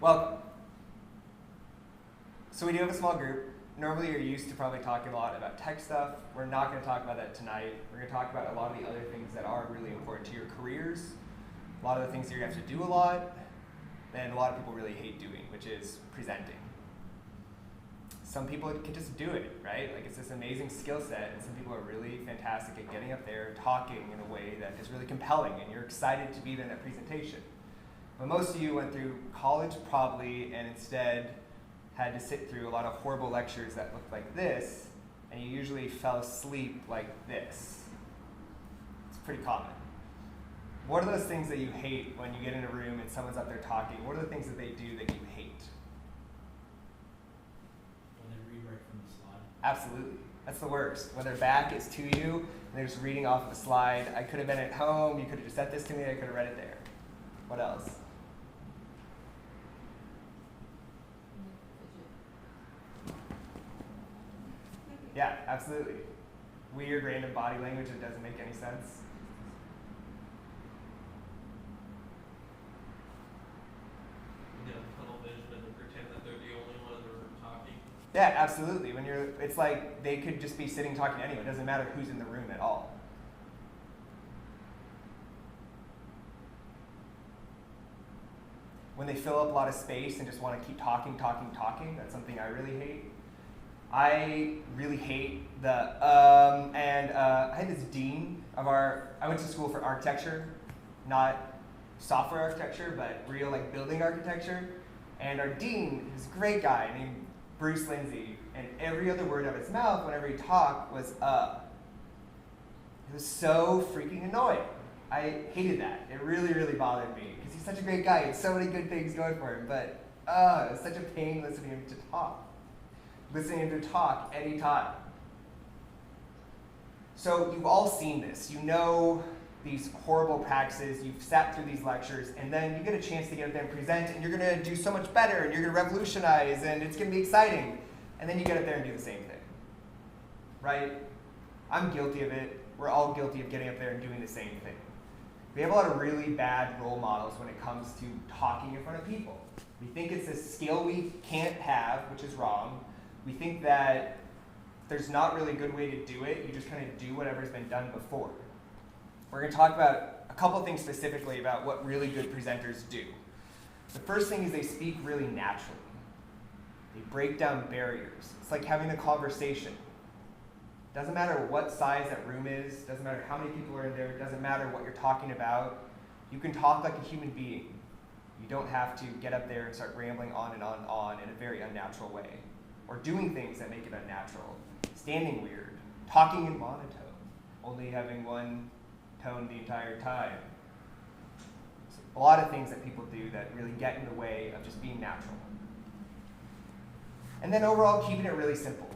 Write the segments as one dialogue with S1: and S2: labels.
S1: Welcome. So we do have a small group. Normally you're used to probably talking a lot about tech stuff. We're not going to talk about that tonight. We're going to talk about a lot of the other things that are really important to your careers, a lot of the things that you have to do a lot, and a lot of people really hate doing, which is presenting. Some people can just do it, right? Like, it's this amazing skill set, and some people are really fantastic at getting up there, talking in a way that is really compelling, and you're excited to be there in that presentation. But most of you went through college probably, and instead had to sit through a lot of horrible lectures that looked like this, and you usually fell asleep like this. It's pretty common. What are those things that you hate when you get in a room and someone's up there talking? What are the things that they do that you hate?
S2: When they read right from the slide.
S1: Absolutely. That's the worst. When their back is to you, and they're just reading off of a slide. I could have been at home, you could have just said this to me, I could have read it there. What else? Yeah, absolutely. Weird, random body language that doesn't make any sense.
S3: They get a tunnel vision and they pretend that they're the only one in the room talking.
S1: Yeah, absolutely. It's like they could just be sitting talking anyway. It doesn't matter who's in the room at all. When they fill up a lot of space and just want to keep talking, that's something I really hate. I really hate I had this dean of I went to school for architecture, not software architecture, but real like building architecture. And our dean is a great guy named Bruce Lindsay, and every other word out of his mouth whenever he talked was It was so freaking annoying. I hated that. It really, really bothered me because he's such a great guy. He had so many good things going for him, but it was such a pain listening to him talk anytime. So you've all seen this. You know these horrible practices. You've sat through these lectures, and then you get a chance to get up there and present, and you're going to do so much better, and you're going to revolutionize, and it's going to be exciting. And then you get up there and do the same thing. Right? I'm guilty of it. We're all guilty of getting up there and doing the same thing. We have a lot of really bad role models when it comes to talking in front of people. We think it's a skill we can't have, which is wrong. We think that there's not really a good way to do it. You just kind of do whatever's been done before. We're going to talk about a couple things specifically about what really good presenters do. The first thing is they speak really naturally. They break down barriers. It's like having a conversation. Doesn't matter what size that room is, doesn't matter how many people are in there, doesn't matter what you're talking about. You can talk like a human being. You don't have to get up there and start rambling on and on in a very unnatural way. Or doing things that make it unnatural. Standing weird. Talking in monotone. Only having one tone the entire time. So a lot of things that people do that really get in the way of just being natural. And then overall, keeping it really simple.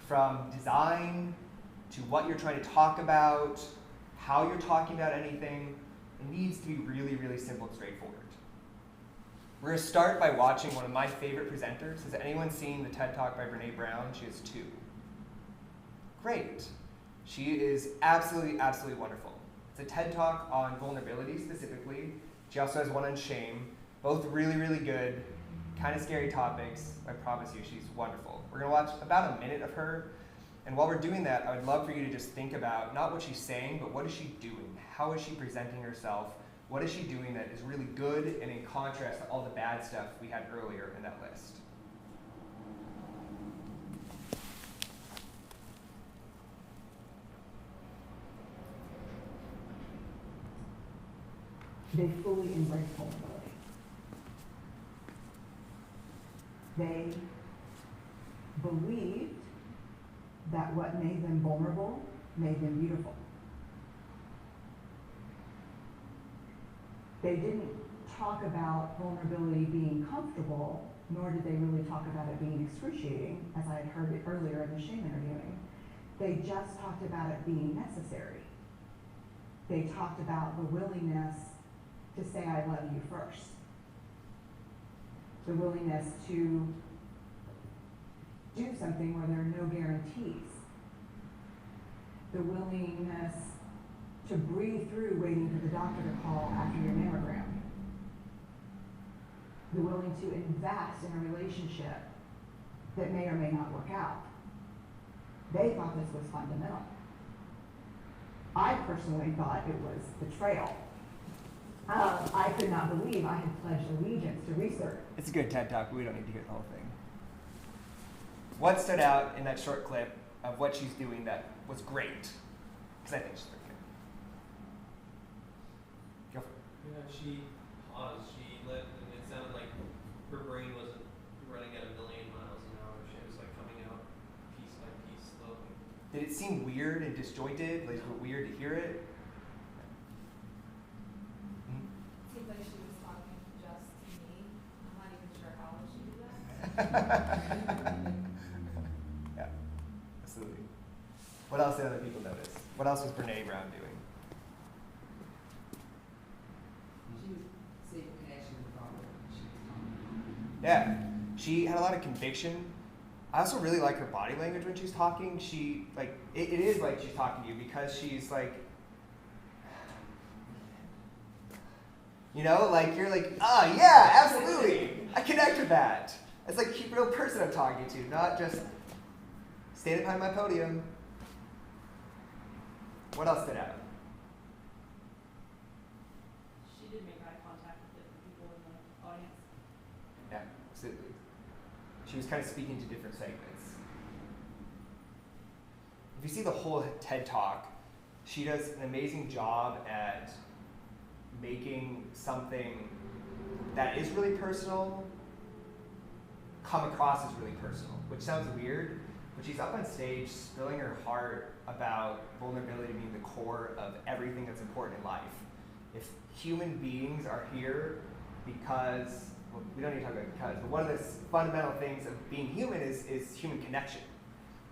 S1: From design to what you're trying to talk about, how you're talking about anything, it needs to be really, really simple and straightforward. We're going to start by watching one of my favorite presenters. Has anyone seen the TED Talk by Brené Brown? She has 2. Great. She is absolutely, absolutely wonderful. It's a TED Talk on vulnerability specifically. She also has one on shame. Both really, really good, kind of scary topics. I promise you, she's wonderful. We're going to watch about a minute of her. And while we're doing that, I would love for you to just think about not what she's saying, but what is she doing? How is she presenting herself? What is she doing that is really good and in contrast to all the bad stuff we had earlier in that list?
S4: They fully embrace vulnerability. They believed that what made them vulnerable made them beautiful. They didn't talk about vulnerability being comfortable, nor did they really talk about it being excruciating, as I had heard it earlier in the shame interviewing. They just talked about it being necessary. They talked about the willingness to say I love you first. The willingness to do something where there are no guarantees. The willingness to breathe through waiting for the doctor to call after your mammogram. the willing to invest in a relationship that may or may not work out. They thought this was fundamental. I personally thought it was betrayal. I could not believe I had pledged allegiance to research.
S1: It's a good TED Talk, but we don't need to hear the whole thing. What stood out in that short clip of what she's doing that was great? Because I think she's pretty good. Go for it.
S3: Yeah, she paused. She let, and it sounded like her brain wasn't running at 1,000,000 miles an hour. She was like coming out piece by piece slowly.
S1: Did it seem weird and disjointed? Like weird to hear it?
S5: Seems like she was talking just to me. I'm not even sure how she did that.
S1: Yeah, absolutely. What else did other people notice? What else was Brené Brown doing?
S6: She was seeing connection with all of she was talking.
S1: Yeah, she had a lot of conviction. I also really like her body language when she's talking. She, like, it is like she's talking to you because she's like, you know, like, you're like, ah, yeah, absolutely. I connect with that. It's like a real person I'm talking to, not just standing behind my podium. What else stood out?
S5: She did make eye contact with different people in the audience.
S1: Yeah, absolutely. She was kind of speaking to different segments. If you see the whole TED Talk, she does an amazing job at making something that is really personal come across as really personal, which sounds weird, but she's up on stage spilling her heart about vulnerability being the core of everything that's important in life. If human beings are here because, well, we don't need to talk about because, but one of the fundamental things of being human is human connection.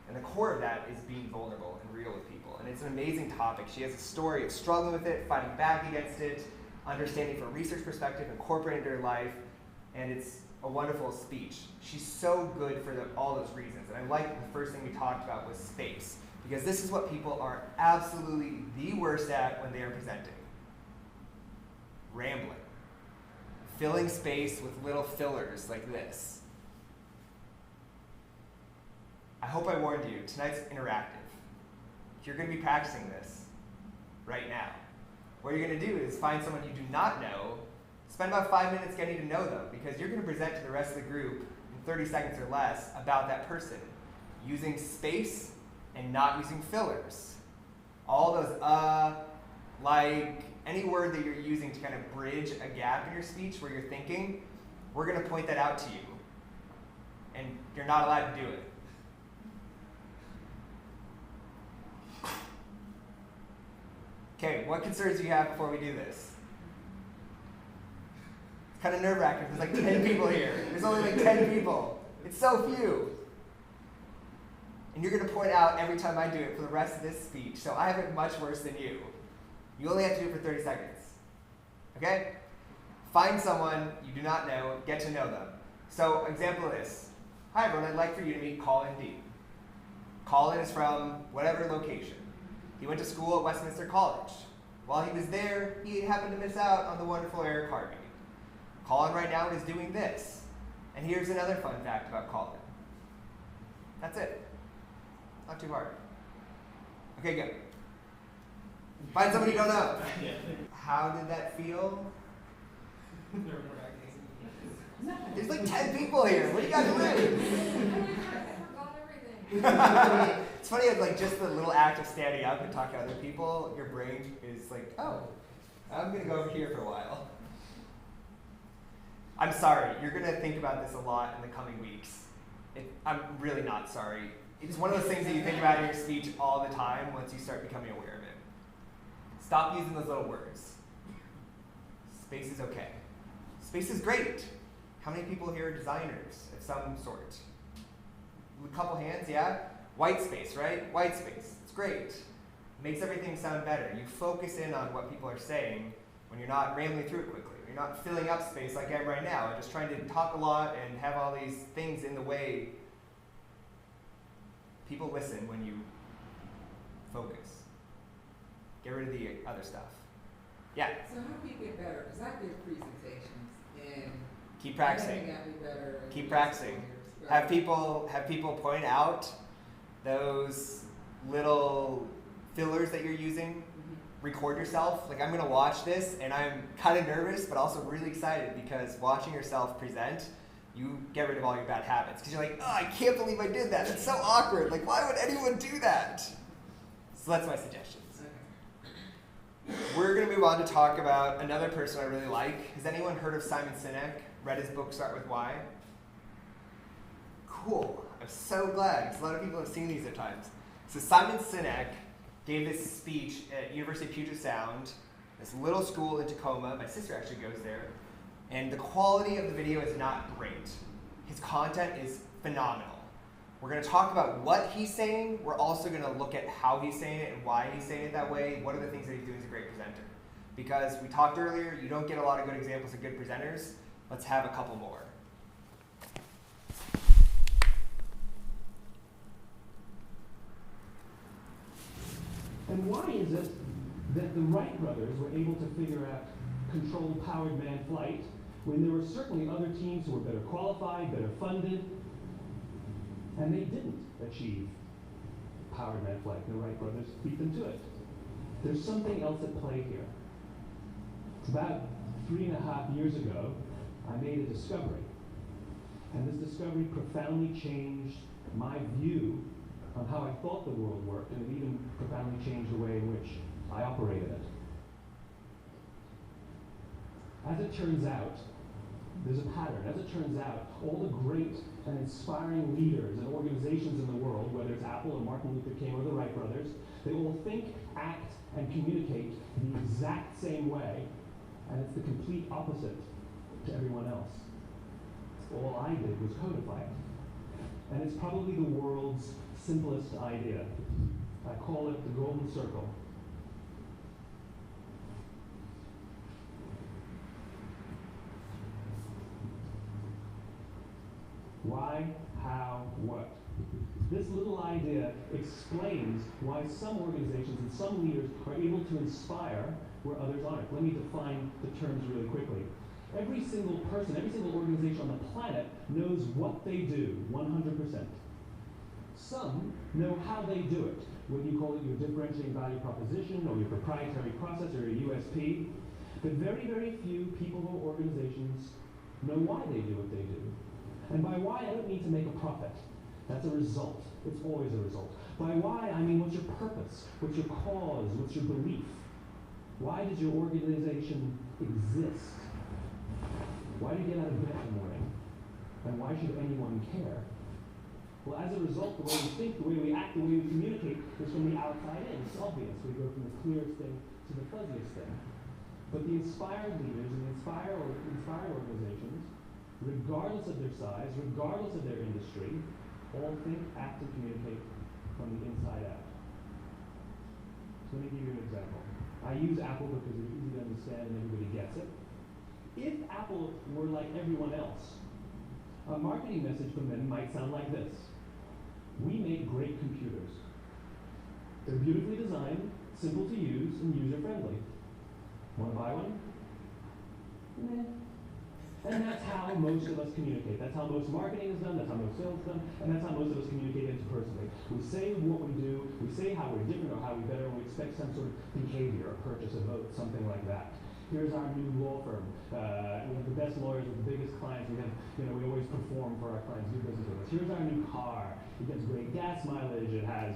S1: And the core of that is being vulnerable and real with people. And it's an amazing topic. She has a story of struggling with it, fighting back against it, understanding from a research perspective, incorporating it into her life, and it's a wonderful speech. She's so good for all those reasons. And I like the first thing we talked about was space, because this is what people are absolutely the worst at when they are presenting. Rambling. Filling space with little fillers like this. I hope I warned you, tonight's interactive. You're going to be practicing this right now. What you're going to do is find someone you do not know, spend about 5 minutes getting to know them, because you're going to present to the rest of the group in 30 seconds or less about that person, using space and not using fillers. All those like, any word that you're using to kind of bridge a gap in your speech where you're thinking, we're going to point that out to you. And you're not allowed to do it. Okay, what concerns do you have before we do this? It's kind of nerve-wracking. There's like 10 people here. There's only like 10 people. It's so few. And you're going to point out every time I do it for the rest of this speech, so I have it much worse than you. You only have to do it for 30 seconds. Okay? Find someone you do not know, get to know them. So, example of this. Hi everyone, I'd like for you to meet Colin D. Colin is from whatever location. He went to school at Westminster College. While he was there, he happened to miss out on the wonderful Eric Harvey. Colin right now is doing this. And here's another fun fact about Colin. That's it. Not too hard. Okay, good. Find somebody you don't know. How did that feel? There's like 10 people here. What do you got to lose?
S5: I forgot everything.
S1: It's funny, like just the little act of standing up and talking to other people, your brain is like, oh, I'm going to go over here for a while. I'm sorry. You're going to think about this a lot in the coming weeks. I'm really not sorry. It's one of those things that you think about in your speech all the time once you start becoming aware of it. Stop using those little words. Space is okay. Space is great. How many people here are designers of some sort? A couple hands, yeah? White space, right? White space. It's great. Makes everything sound better. You focus in on what people are saying when you're not rambling through it quickly. You're not filling up space like I am right now. I'm just trying to talk a lot and have all these things in the way. People listen when you focus. Get rid of the other stuff. Yeah?
S6: So how do we get better? Because I give presentations and
S1: Keep practicing.
S6: Got me better in
S1: Keep
S6: the last
S1: practicing.
S6: 4 years.
S1: Have people point out those little fillers that you're using. Record yourself. Like, I'm gonna watch this and I'm kind of nervous but also really excited because watching yourself present, you get rid of all your bad habits because you're like, oh, I can't believe I did that. That's so awkward. Like, why would anyone do that? So that's my suggestions. We're gonna move on to talk about another person I really like. Has anyone heard of Simon Sinek? Read his book Start With Why? Cool. I'm so glad because a lot of people have seen these at times. So Simon Sinek gave this speech at University of Puget Sound, this little school in Tacoma. My sister actually goes there. And the quality of the video is not great. His content is phenomenal. We're going to talk about what he's saying. We're also going to look at how he's saying it and why he's saying it that way. What are the things that he's doing as a great presenter? Because we talked earlier, you don't get a lot of good examples of good presenters. Let's have a couple more.
S7: And why is it that the Wright brothers were able to figure out controlled powered manned flight when there were certainly other teams who were better qualified, better funded, and they didn't achieve powered manned flight? The Wright brothers beat them to it. There's something else at play here. About 3.5 years ago, I made a discovery. And this discovery profoundly changed my view on how I thought the world worked, and it even profoundly changed the way in which I operated it. As it turns out, there's a pattern. As it turns out, all the great and inspiring leaders and organizations in the world, whether it's Apple or Martin Luther King or the Wright brothers, they all think, act, and communicate the exact same way, and it's the complete opposite to everyone else. All I did was codify it. And it's probably the world's simplest idea. I call it the golden circle. Why, how, what? This little idea explains why some organizations and some leaders are able to inspire where others aren't. Let me define the terms really quickly. Every single person, every single organization on the planet knows what they do, 100%. Some know how they do it, whether you call it your differentiating value proposition or your proprietary process or your USP. But very, very few people or organizations know why they do what they do. And by why, I don't mean to make a profit. That's a result. It's always a result. By why, I mean what's your purpose? What's your cause? What's your belief? Why does your organization exist? Why do you get out of bed in the morning? And why should anyone care? Well, as a result, the way we think, the way we act, the way we communicate is from the outside in. It's obvious. We go from the clearest thing to the fuzziest thing. But the inspired leaders and the inspired organizations, regardless of their size, regardless of their industry, all think, act, and communicate from the inside out. So let me give you an example. I use Apple because it's easy to understand and everybody gets it. If Apple were like everyone else, a marketing message from them might sound like this. We make great computers. They're beautifully designed, simple to use, and user-friendly. Want to buy one? Nah. And that's how most of us communicate. That's how most marketing is done, that's how most sales is done, and that's how most of us communicate interpersonally. We say what we do, we say how we're different or how we're better, and we expect some sort of behavior, a purchase, a vote, something like that. Here's our new law firm. We have the best lawyers with the biggest clients. We have, we always perform for our clients, do business with us. Here's our new car. It gets great gas mileage. It has,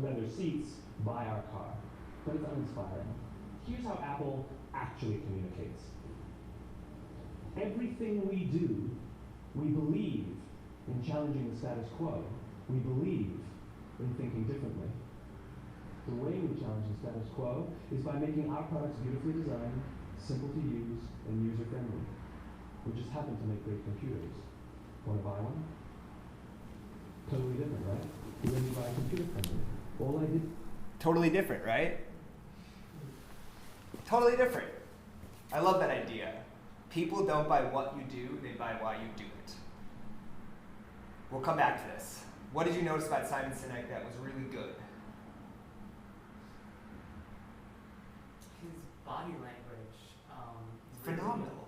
S7: leather seats. Buy our car. But it's uninspiring. Here's how Apple actually communicates. Everything we do, we believe in challenging the status quo. We believe in thinking differently. The way we challenge the status quo is by making our products beautifully designed, simple to use, and user-friendly. We just happen to make great computers. Want to buy one? Totally different, right? You let me buy a computer from me. All I did...
S1: Totally different, right? Totally different. I love that idea. People don't buy what you do, they buy why you do it. We'll come back to this. What did you notice about Simon Sinek that was really good?
S8: His body language
S1: Phenomenal.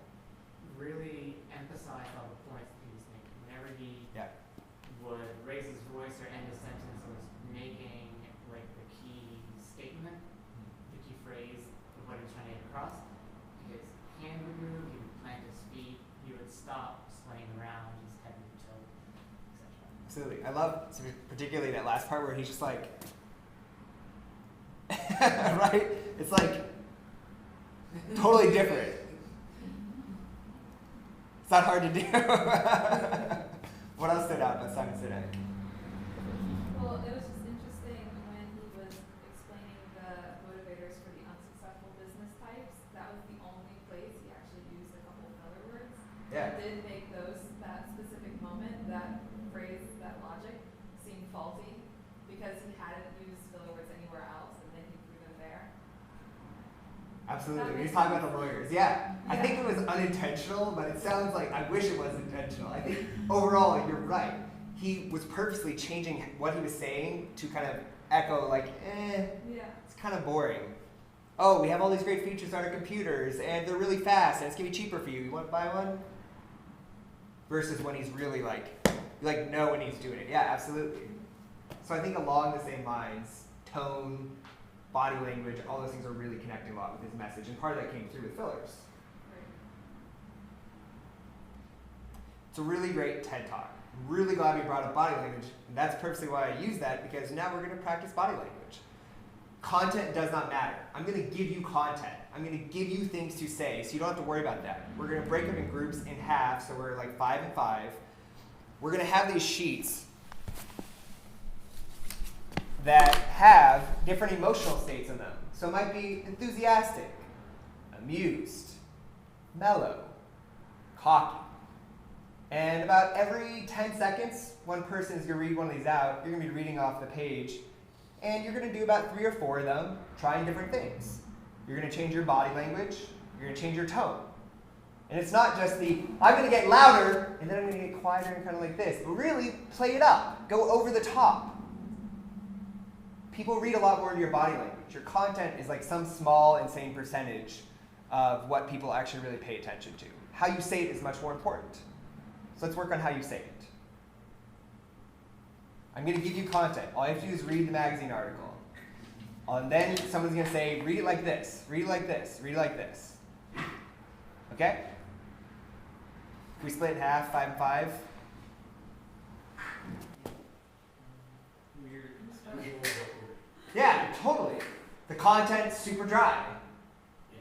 S8: really emphasized
S1: Absolutely. I love particularly that last part where he's just like, right? It's like totally different. It's not hard to do. What else stood out about Simon Sinek?
S5: Well, it was just interesting when he was explaining the motivators for the unsuccessful business types. That was the only place he actually used a couple of filler words.
S1: Yeah.
S5: It did make that specific moment, that phrase, that logic, seem faulty because he hadn't used filler words anywhere else, and then he threw them there.
S1: Absolutely. He's talking about the lawyers. Yeah. I think it was unintentional, but it sounds like I wish it was intentional. I think overall, you're right. He was purposely changing what he was saying to kind of echo like,
S5: Yeah.
S1: it's kind of boring. Oh, we have all these great features on our computers, and they're really fast, and it's going to be cheaper for you. You want to buy one? Versus when he's really like, you like know when he's doing it. Yeah, absolutely. So I think along the same lines, tone, body language, all those things are really connecting a lot with his message, and part of that came through with fillers.
S5: Right.
S1: It's a really great TED Talk. I'm really glad we brought up body language, and that's purposely why I use that, because now we're going to practice body language. Content does not matter. I'm going to give you content. I'm going to give you things to say, so you don't have to worry about that. We're going to break them in groups in half, so we're like 5 and 5. We're going to have these sheets that have different emotional states in them. So it might be enthusiastic, amused, mellow, cocky. And about every 10 seconds, one person is going to read one of these out. You're going to be reading off the page. And you're going to do about 3 or 4 of them, trying different things. You're going to change your body language. You're going to change your tone. And it's not just the, I'm going to get louder, and then I'm going to get quieter and kind of like this. But really, play it up. Go over the top. People read a lot more of your body language. Your content is like some small, insane percentage of what people actually really pay attention to. How you say it is much more important. So let's work on how you say it. I'm going to give you content. All you have to do is read the magazine article. And then someone's going to say, read it like this, read it like this, read it like this. Okay? Can we split it in half, 5 and 5?
S2: Weird.
S1: Yeah, totally. The content's super dry.
S2: Yeah.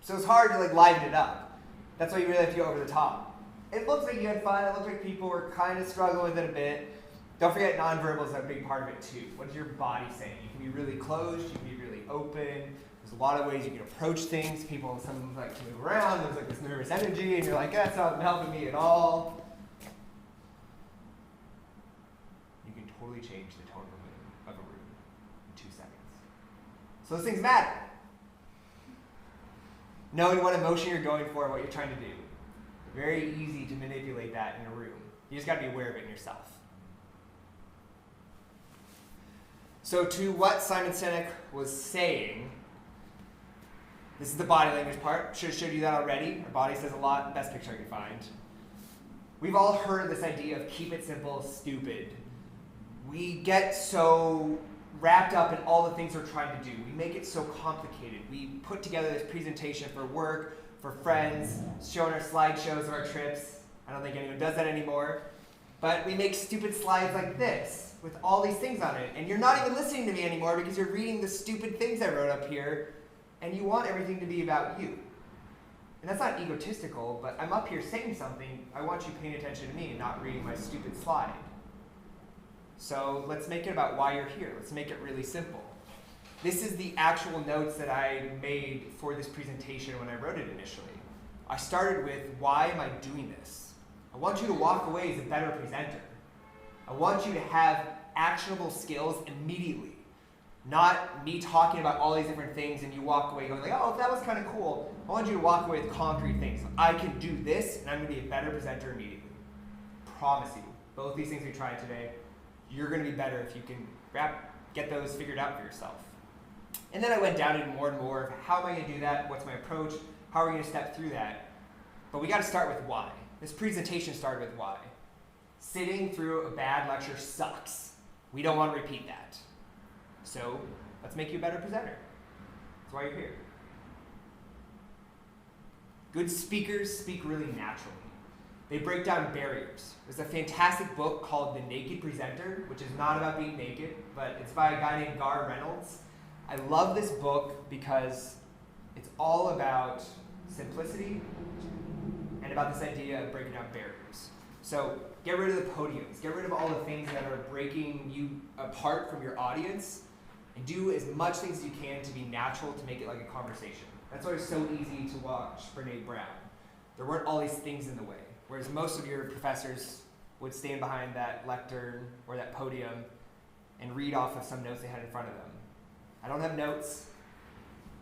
S1: So it's hard to like liven it up. That's why you really have to go over the top. It looks like you had fun. It looks like people were kind of struggling with it a bit. Don't forget nonverbal is a big part of it too. What is your body saying? You can be really closed. You can be really open. There's a lot of ways you can approach things. People, some like to move around. There's like this nervous energy, and you're like, that's not helping me at all. You can totally change the tone of a room in 2 seconds. So those things matter. Knowing what emotion you're going for and what you're trying to do. Very easy to manipulate that in a room. You just got to be aware of it in yourself. So to what Simon Sinek was saying, this is the body language part. Should have showed you that already. Our body says a lot. Best picture I could find. We've all heard this idea of keep it simple, stupid. We get so wrapped up in all the things we're trying to do. We make it so complicated. We put together this presentation for work, for friends, showing our slideshows of our trips. I don't think anyone does that anymore. But we make stupid slides like this with all these things on it. And you're not even listening to me anymore because you're reading the stupid things I wrote up here, and you want everything to be about you. And that's not egotistical, but I'm up here saying something. I want you paying attention to me and not reading my stupid slide. So let's make it about why you're here. Let's make it really simple. This is the actual notes that I made for this presentation when I wrote it initially. I started with, why am I doing this? I want you to walk away as a better presenter. I want you to have actionable skills immediately. Not me talking about all these different things and you walk away going like, oh, that was kind of cool. I want you to walk away with concrete things. I can do this and I'm going to be a better presenter immediately. Promise you. Both these things we tried today, you're going to be better if you can get those figured out for yourself. And then I went down into more and more of how am I going to do that? What's my approach? How are we going to step through that? But we got to start with why. This presentation started with why. Sitting through a bad lecture sucks. We don't want to repeat that. So let's make you a better presenter. That's why you're here. Good speakers speak really naturally. They break down barriers. There's a fantastic book called The Naked Presenter, which is not about being naked, but it's by a guy named Gar Reynolds. I love this book because it's all about simplicity and about this idea of breaking down barriers. So get rid of the podiums, get rid of all the things that are breaking you apart from your audience, and do as much things as you can to be natural, to make it like a conversation. That's why it's so easy to watch Brené Brown. There weren't all these things in the way. Whereas most of your professors would stand behind that lectern or that podium and read off of some notes they had in front of them. I don't have notes.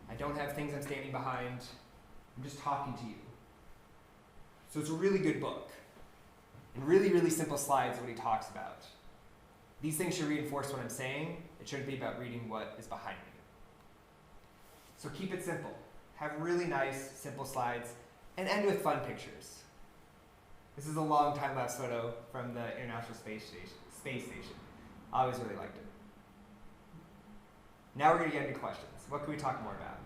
S1: I don't have things I'm standing behind. I'm just talking to you. So it's a really good book. And really, really simple slides what he talks about. These things should reinforce what I'm saying. It shouldn't be about reading what is behind me. So keep it simple. Have really nice, simple slides, and end with fun pictures. This is a long time-lapse photo from the International Space Station. I always really liked it. Now we're going to get into questions. What can we talk more about?